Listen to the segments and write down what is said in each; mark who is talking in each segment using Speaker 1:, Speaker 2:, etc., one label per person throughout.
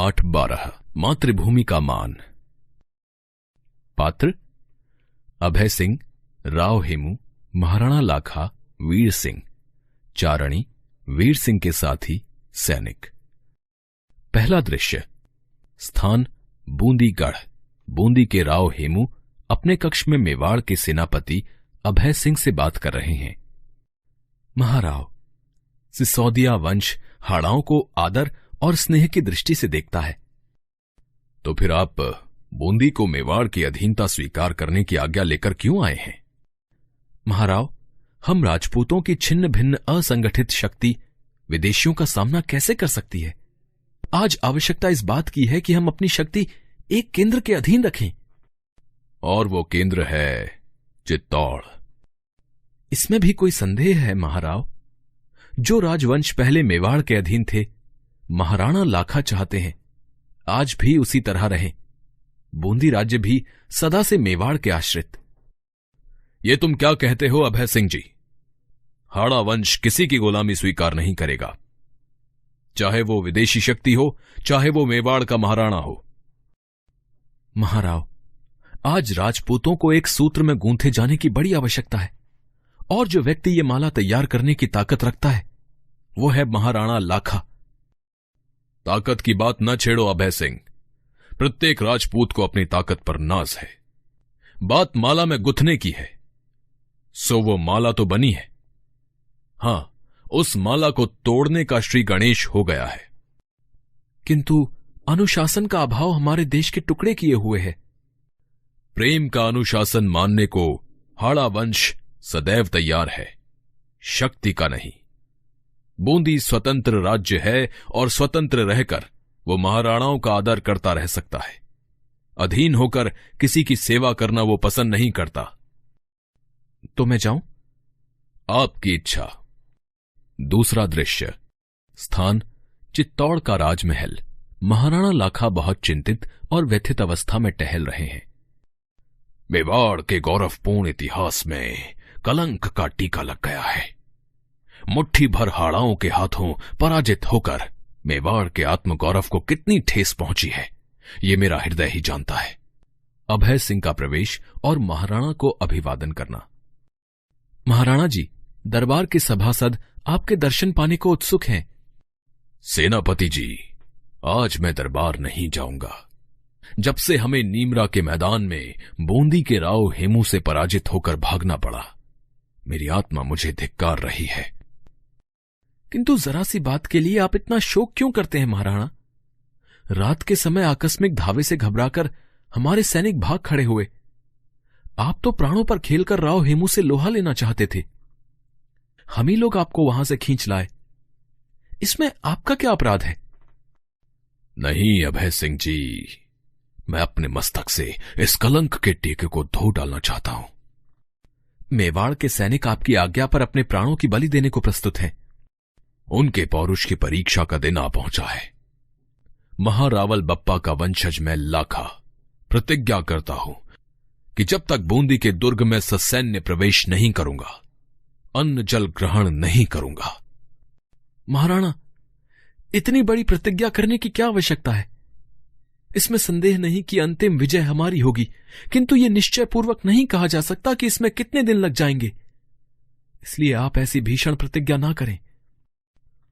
Speaker 1: पाठ 12 मातृभूमि का मान। पात्र अभय सिंह, राव हेमू, महाराणा लाखा, वीर सिंह। चारणी वीर सिंह के साथी सैनिक। पहला दृश्य। स्थान बूंदीगढ़। बूंदी के राव हेमू अपने कक्ष में मेवाड़ के सेनापति अभय सिंह से बात कर रहे हैं। महाराव, सिसोदिया वंश हाड़ाओं को आदर और स्नेह की दृष्टि से देखता है। तो फिर आप बूंदी को मेवाड़ की अधीनता स्वीकार करने की आज्ञा लेकर क्यों आए हैं? महाराव, हम राजपूतों की छिन्न भिन्न असंगठित शक्ति विदेशियों का सामना कैसे कर सकती है? आज आवश्यकता इस बात की है कि हम अपनी शक्ति एक केंद्र के अधीन रखें। और वो केंद्र है चित्तौड़। इसमें भी कोई संदेह है महाराव? जो राजवंश पहले मेवाड़ के अधीन थे, महाराणा लाखा चाहते हैं आज भी उसी तरह रहें। बूंदी राज्य भी सदा से मेवाड़ के आश्रित। ये तुम क्या कहते हो अभय सिंह जी? हाड़ा वंश किसी की गुलामी स्वीकार नहीं करेगा, चाहे वो विदेशी शक्ति हो, चाहे वो मेवाड़ का महाराणा हो। महाराव, आज राजपूतों को एक सूत्र में गूंथे जाने की बड़ी आवश्यकता है, और जो व्यक्ति ये माला तैयार करने की ताकत रखता है वो है महाराणा लाखा। ताकत की बात न छेड़ो अभय सिंह। प्रत्येक राजपूत को अपनी ताकत पर नाज है। बात माला में गुथने की है, सो वो माला तो बनी है। हां, उस माला को तोड़ने का श्री गणेश हो गया है। किंतु अनुशासन का अभाव हमारे देश के टुकड़े किए हुए है। प्रेम का अनुशासन मानने को हाड़ा वंश सदैव तैयार है, शक्ति का नहीं। बूंदी स्वतंत्र राज्य है और स्वतंत्र रहकर वो महाराणाओं का आदर करता रह सकता है। अधीन होकर किसी की सेवा करना वो पसंद नहीं करता। तो मैं जाऊं? आपकी इच्छा। दूसरा दृश्य। स्थान चित्तौड़ का राजमहल। महाराणा लाखा बहुत चिंतित और व्यथित अवस्था में टहल रहे हैं। मेवाड़ के गौरवपूर्ण इतिहास में कलंक का टीका लग गया है। मुट्ठी भर हाड़ाओं के हाथों पराजित होकर मेवाड़ के आत्मगौरव को कितनी ठेस पहुंची है, ये मेरा हृदय ही जानता है। अभय सिंह का प्रवेश और महाराणा को अभिवादन करना। महाराणा जी, दरबार के सभासद आपके दर्शन पाने को उत्सुक हैं। सेनापति जी, आज मैं दरबार नहीं जाऊंगा। जब से हमें नीमरा के मैदान में बूंदी के राव हेमू से पराजित होकर भागना पड़ा, मेरी आत्मा मुझे धिक्कार रही है। किंतु जरा सी बात के लिए आप इतना शोक क्यों करते हैं महाराणा? रात के समय आकस्मिक धावे से घबराकर हमारे सैनिक भाग खड़े हुए। आप तो प्राणों पर खेलकर राव हेमू से लोहा लेना चाहते थे। हम ही लोग आपको वहां से खींच लाए। इसमें आपका क्या अपराध है? नहीं अभय सिंह जी, मैं अपने मस्तक से इस कलंक के टीके को धो डालना चाहता हूं। मेवाड़ के सैनिक आपकी आज्ञा पर अपने प्राणों की बलि देने को प्रस्तुत हैं। उनके पौरुष की परीक्षा का दिन आ पहुंचा है। महारावल बप्पा का वंशज मैं लाखा प्रतिज्ञा करता हूं कि जब तक बूंदी के दुर्ग में ससैन्य प्रवेश नहीं करूंगा, अन्न जल ग्रहण नहीं करूंगा। महाराणा, इतनी बड़ी प्रतिज्ञा करने की क्या आवश्यकता है? इसमें संदेह नहीं कि अंतिम विजय हमारी होगी, किंतु यह निश्चय पूर्वक नहीं कहा जा सकता कि इसमें कितने दिन लग जाएंगे। इसलिए आप ऐसी भीषण प्रतिज्ञा ना करें।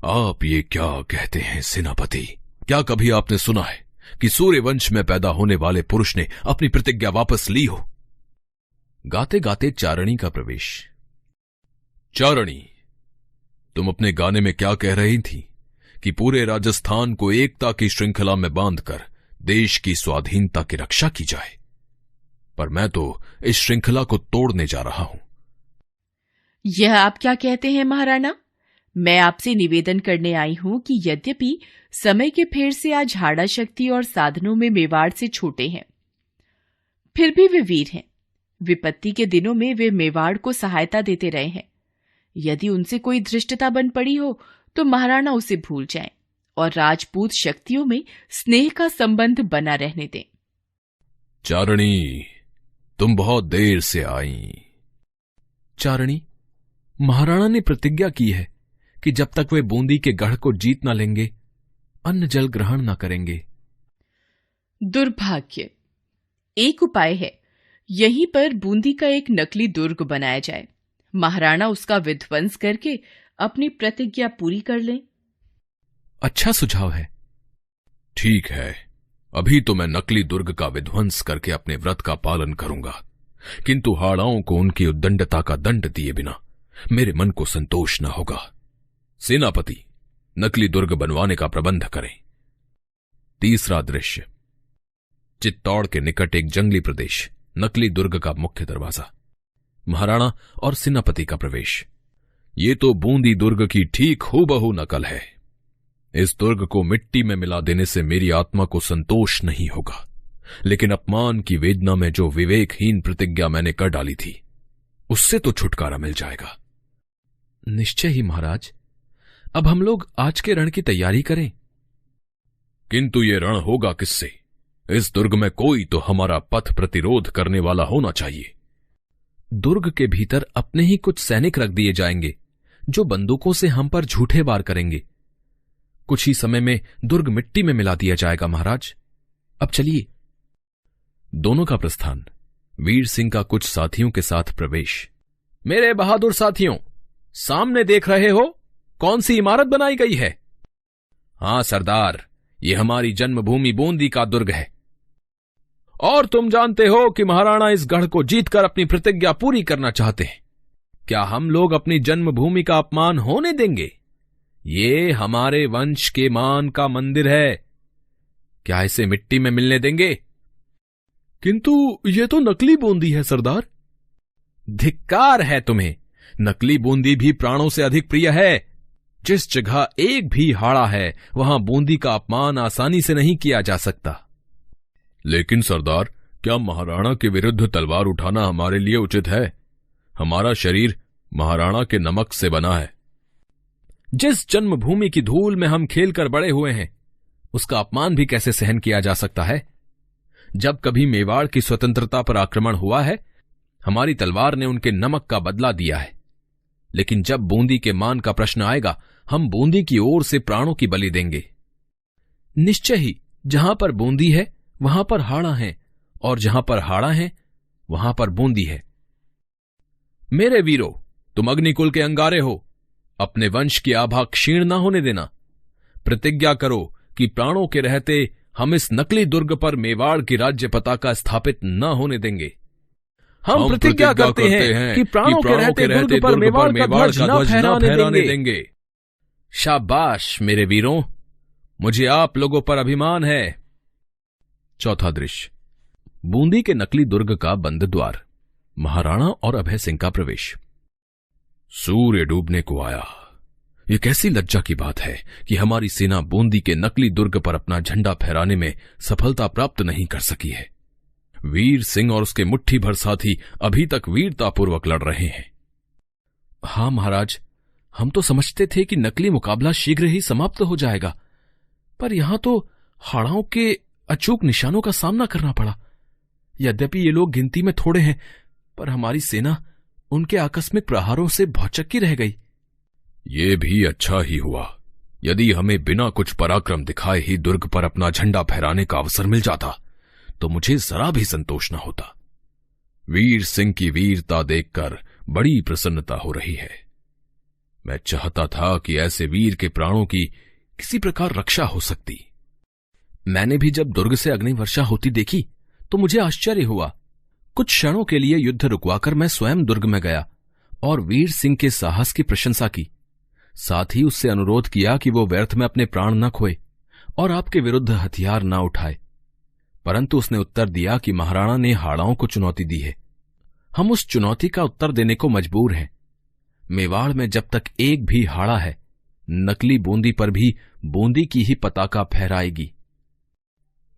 Speaker 1: आप ये क्या कहते हैं सेनापति? क्या कभी आपने सुना है कि सूर्य वंश में पैदा होने वाले पुरुष ने अपनी प्रतिज्ञा वापस ली हो? गाते गाते चारणी का प्रवेश। चारणी, तुम अपने गाने में क्या कह रही थी कि पूरे राजस्थान को एकता की श्रृंखला में बांधकर देश की स्वाधीनता की रक्षा की जाए, पर मैं तो इस श्रृंखला को तोड़ने जा रहा हूं।
Speaker 2: यह आप क्या कहते हैं महाराणा? मैं आपसे निवेदन करने आई हूं कि यद्यपि समय के फेर से आज हाड़ा शक्ति और साधनों में मेवाड़ से छोटे हैं, फिर भी वे वीर हैं। विपत्ति के दिनों में वे मेवाड़ को सहायता देते रहे हैं। यदि उनसे कोई धृष्टता बन पड़ी हो तो महाराणा उसे भूल जाएं और राजपूत शक्तियों में स्नेह का संबंध बना रहने दें।
Speaker 1: चारणी, तुम बहुत देर से आई।
Speaker 3: चारणी, महाराणा ने प्रतिज्ञा की है कि जब तक वे बूंदी के गढ़ को जीत न लेंगे, अन्न जल ग्रहण न करेंगे।
Speaker 2: दुर्भाग्य। एक उपाय है, यहीं पर बूंदी का एक नकली दुर्ग बनाया जाए। महाराणा उसका विध्वंस करके अपनी प्रतिज्ञा पूरी कर लें।
Speaker 3: अच्छा सुझाव है।
Speaker 1: ठीक है, अभी तो मैं नकली दुर्ग का विध्वंस करके अपने व्रत का पालन करूंगा, किंतु हाड़ाओं को उनकी उद्दंडता का दंड दिए बिना मेरे मन को संतोष न होगा। सेनापति, नकली दुर्ग बनवाने का प्रबंध करें। तीसरा दृश्य, चित्तौड़ के निकट एक जंगली प्रदेश, नकली दुर्ग का मुख्य दरवाजा, महाराणा और सेनापति का प्रवेश। ये तो बूंदी दुर्ग की ठीक हूबहू नकल है। इस दुर्ग को मिट्टी में मिला देने से मेरी आत्मा को संतोष नहीं होगा, लेकिन अपमान की वेदना में जो विवेकहीन प्रतिज्ञा मैंने कर डाली थी, उससे तो छुटकारा मिल जाएगा।
Speaker 3: निश्चय ही महाराज, अब हम लोग आज के रण की तैयारी करें।
Speaker 1: किंतु ये रण होगा किससे? इस दुर्ग में कोई तो हमारा पथ प्रतिरोध करने वाला होना चाहिए।
Speaker 3: दुर्ग के भीतर अपने ही कुछ सैनिक रख दिए जाएंगे, जो बंदूकों से हम पर झूठे वार करेंगे। कुछ ही समय में दुर्ग मिट्टी में मिला दिया जाएगा महाराज। अब चलिए।
Speaker 1: दोनों का प्रस्थान। वीर सिंह का कुछ साथियों के साथ प्रवेश।
Speaker 3: मेरे बहादुर साथियों, सामने देख रहे हो कौन सी इमारत बनाई गई है?
Speaker 1: हां सरदार, ये हमारी जन्मभूमि बूंदी का दुर्ग है।
Speaker 3: और तुम जानते हो कि महाराणा इस गढ़ को जीतकर अपनी प्रतिज्ञा पूरी करना चाहते हैं। क्या हम लोग अपनी जन्मभूमि का अपमान होने देंगे? ये हमारे वंश के मान का मंदिर है, क्या इसे मिट्टी में मिलने देंगे? किंतु ये तो नकली बूंदी है सरदार।
Speaker 1: धिक्कार है तुम्हें। नकली बूंदी भी प्राणों से अधिक प्रिय है। जिस जगह एक भी हाड़ा है, वहां बूंदी का अपमान आसानी से नहीं किया जा सकता। लेकिन सरदार, क्या महाराणा के विरुद्ध तलवार उठाना हमारे लिए उचित है? हमारा शरीर महाराणा के नमक से बना है।
Speaker 3: जिस जन्मभूमि की धूल में हम खेलकर बड़े हुए हैं, उसका अपमान भी कैसे सहन किया जा सकता है? जब कभी मेवाड़ की स्वतंत्रता पर आक्रमण हुआ है, हमारी तलवार ने उनके नमक का बदला दिया है। लेकिन जब बूंदी के मान का प्रश्न आएगा, हम बूंदी की ओर से प्राणों की बलि देंगे। निश्चय ही, जहां पर बूंदी है वहां पर हाड़ा है, और जहां पर हाड़ा है वहां पर बूंदी है। मेरे वीरों, तुम अग्निकुल के अंगारे हो, अपने वंश की आभा क्षीण न होने देना। प्रतिज्ञा करो कि प्राणों के रहते हम इस नकली दुर्ग पर मेवाड़ की राज्य पताका स्थापित न होने देंगे।
Speaker 1: हम प्रतिज्ञा करते हैं कि प्राणों के रहते दुर्ग पर मेवाड़ का ध्वज न फहराने देंगे।
Speaker 3: शाबाश मेरे वीरों, मुझे आप लोगों पर अभिमान है।
Speaker 1: चौथा दृश्य, बूंदी के नकली दुर्ग का बंद द्वार, महाराणा और अभय सिंह का प्रवेश। सूर्य डूबने को आया। यह कैसी लज्जा की बात है कि हमारी सेना बूंदी के नकली दुर्ग पर अपना झंडा फहराने में सफलता प्राप्त नहीं कर सकी है। वीर सिंह और उसके मुट्ठी भर साथी अभी तक वीरतापूर्वक लड़ रहे हैं।
Speaker 3: हां महाराज, हम तो समझते थे कि नकली मुकाबला शीघ्र ही समाप्त हो जाएगा, पर यहां तो हाड़ाओं के अचूक निशानों का सामना करना पड़ा। यद्यपि ये लोग गिनती में थोड़े हैं, पर हमारी सेना उनके आकस्मिक प्रहारों से भौचक्की रह गई।
Speaker 1: ये भी अच्छा ही हुआ। यदि हमें बिना कुछ पराक्रम दिखाए ही दुर्ग पर अपना झंडा फहराने का अवसर मिल जाता, तो मुझे जरा भी संतोष न होता। वीर सिंह की वीरता देखकर बड़ी प्रसन्नता हो रही है। मैं चाहता था कि ऐसे वीर के प्राणों की किसी प्रकार रक्षा हो सकती।
Speaker 3: मैंने भी जब दुर्ग से अग्निवर्षा होती देखी तो मुझे आश्चर्य हुआ। कुछ क्षणों के लिए युद्ध रुकवाकर मैं स्वयं दुर्ग में गया और वीर सिंह के साहस की प्रशंसा की। साथ ही उससे अनुरोध किया कि वो व्यर्थ में अपने प्राण न खोए और आपके विरुद्ध हथियार न उठाए। परंतु उसने उत्तर दिया कि महाराणा ने हाड़ाओं को चुनौती दी है। हम उस चुनौती का उत्तर देने को मजबूर हैं। मेवाड़ में जब तक एक भी हाड़ा है, नकली बूंदी पर भी बूंदी की ही पताका फहराएगी।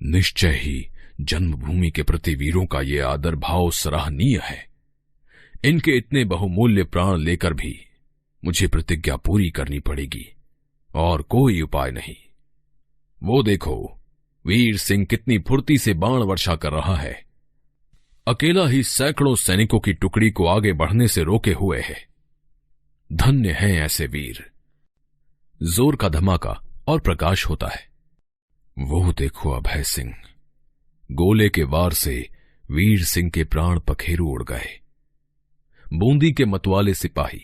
Speaker 1: निश्चय ही जन्मभूमि के प्रति वीरों का ये आदर भाव सराहनीय है। इनके इतने बहुमूल्य प्राण लेकर भी मुझे प्रतिज्ञा पूरी करनी पड़ेगी और कोई उपाय नहीं। वो देखो, वीर सिंह कितनी फुर्ती से बाण वर्षा कर रहा है। अकेला ही सैकड़ों सैनिकों की टुकड़ी को आगे बढ़ने से रोके हुए है। धन्य हैं ऐसे वीर। जोर का धमाका और प्रकाश होता है। वो देखो अभय सिंह, गोले के वार से वीर सिंह के प्राण पखेरु उड़ गए। बूंदी के मतवाले सिपाही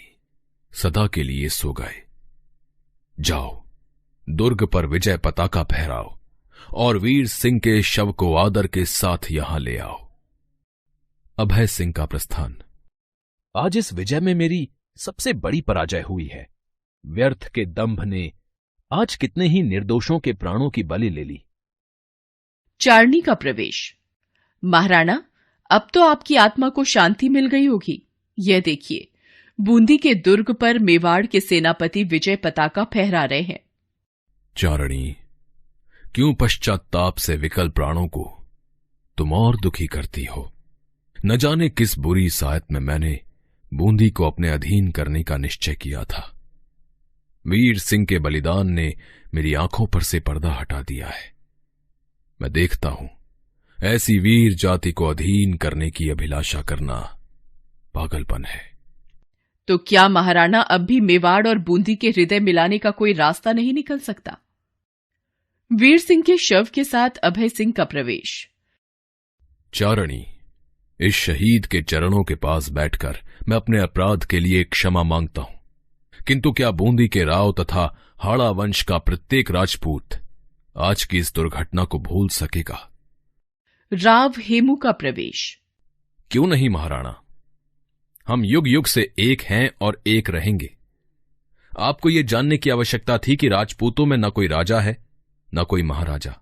Speaker 1: सदा के लिए सो गए। जाओ, दुर्ग पर विजय पताका फहराओ और वीर सिंह के शव को आदर के साथ यहां ले आओ। अभय सिंह का प्रस्थान।
Speaker 3: आज इस विजय में मेरी सबसे बड़ी पराजय हुई है। व्यर्थ के दंभ ने आज कितने ही निर्दोषों के प्राणों की बलि ले ली।
Speaker 2: चारणी का प्रवेश। महाराणा, अब तो आपकी आत्मा को शांति मिल गई होगी। यह देखिए, बूंदी के दुर्ग पर मेवाड़ के सेनापति विजय पताका फहरा रहे हैं।
Speaker 1: चारणी, क्यों पश्चाताप से विकल प्राणों को तुम और दुखी करती हो? न जाने किस बुरी सायत में मैंने बूंदी को अपने अधीन करने का निश्चय किया था। वीर सिंह के बलिदान ने मेरी आंखों पर से पर्दा हटा दिया है। मैं देखता हूं, ऐसी वीर जाति को अधीन करने की अभिलाषा करना पागलपन है।
Speaker 2: तो क्या महाराणा अब भी मेवाड़ और बूंदी के हृदय मिलाने का कोई रास्ता नहीं निकल सकता? वीर सिंह के शव के साथ अभय सिंह का प्रवेश।
Speaker 1: चारणी, इस शहीद के चरणों के पास बैठकर मैं अपने अपराध के लिए क्षमा मांगता हूं, किंतु क्या बूंदी के राव तथा हाड़ा वंश का प्रत्येक राजपूत आज की इस दुर्घटना को भूल सकेगा?
Speaker 2: राव हेमू का प्रवेश।
Speaker 1: क्यों नहीं महाराणा, हम युग युग से एक हैं और एक रहेंगे। आपको यह जानने की आवश्यकता थी कि राजपूतों में न कोई राजा है न कोई महाराजा।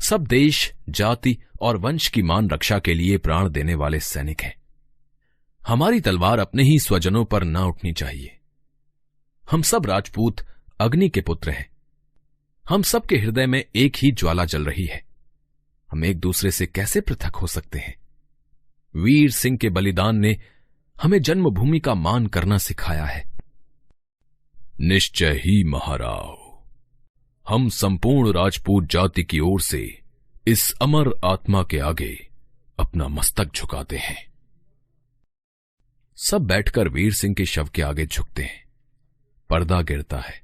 Speaker 1: सब देश, जाति और वंश की मान रक्षा के लिए प्राण देने वाले सैनिक हैं। हमारी तलवार अपने ही स्वजनों पर न उठनी चाहिए। हम सब राजपूत अग्नि के पुत्र हैं। हम सब के हृदय में एक ही ज्वाला जल रही है। हम एक दूसरे से कैसे पृथक हो सकते हैं? वीर सिंह के बलिदान ने हमें जन्मभूमि का मान करना सिखाया है। निश्चय ही महाराव, हम संपूर्ण राजपूत जाति की ओर से इस अमर आत्मा के आगे अपना मस्तक झुकाते हैं। सब बैठकर वीर सिंह के शव के आगे झुकते हैं। पर्दा गिरता है।